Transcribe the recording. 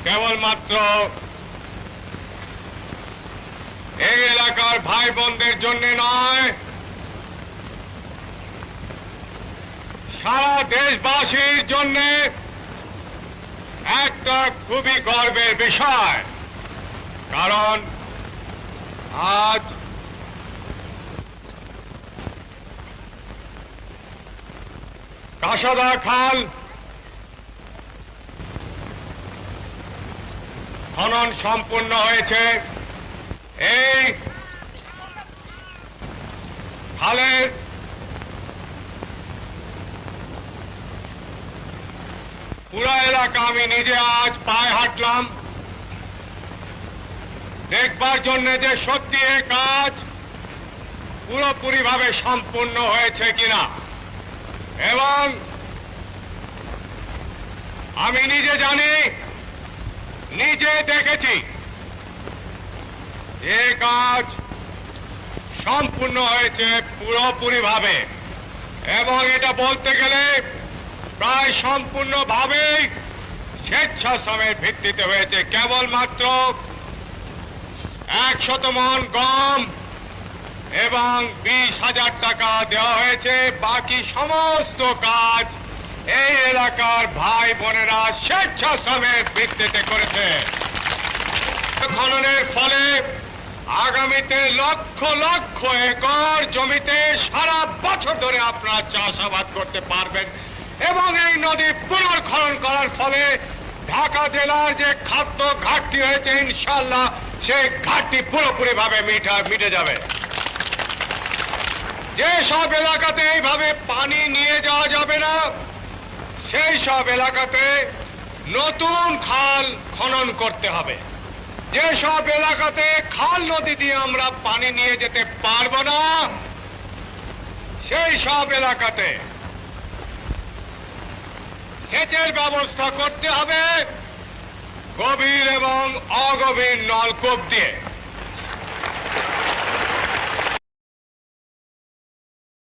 কেবলমাত্র এই এলাকার ভাই বোনদের জন্য নয়, সারা দেশবাসীর জন্য একটা খুবই গর্বের বিষয়। কারণ আজ কাসাদা খাল খনন সম্পূর্ণ হয়েছে। এই খালের পুরা এলাকা আমি নিজে আজ পায়ে হাঁটলাম দেখবার জন্য যে সত্যি এই কাজ পুরোপুরিভাবে সম্পূর্ণ হয়েছে কিনা, এবং আমি নিজে জানি, নিজে দেখেছি যে কাজ সম্পূর্ণ হয়েছে পুরোপুরিভাবে, এবং এটা বলতে গেলে প্রায় সম্পূর্ণভাবেই স্বেচ্ছাশ্রমের ভিত্তিতে হয়েছে। কেবলমাত্র 100 মণ গম এবং 20,000 টাকা দেওয়া হয়েছে। বাকি সমস্ত কাজ এই এলাকার ভাই বোনেরা স্বেচ্ছাশ্রমের ভিত্তিতে করেছে। খননের ফলে আগামীতে লক্ষ লক্ষ একর জমিতে সারা বছর ধরে আপনারা চাষাবাদ করতে পারবেন, এবং এই নদী পুনর্খনন করার ফলে ঢাকা জেলার যে খাদ্য ঘাটতি হয়েছে ইনশাআল্লাহ সেই ঘাটতি পুরোপুরি ভাবে মিটে যাবে। যে সব এলাকাতে এইভাবে পানি নিয়ে যাওয়া যাবে না, সেই সব এলাকাতে নতুন খাল খনন করতে হবে। যে সব এলাকাতে খাল নদী দিয়ে আমরা পানি নিয়ে যেতে পারবো না, সেই সব এলাকাতে সেচের ব্যবস্থা করতে হবে গভীর এবং অগভীর নলকূপ দিয়ে।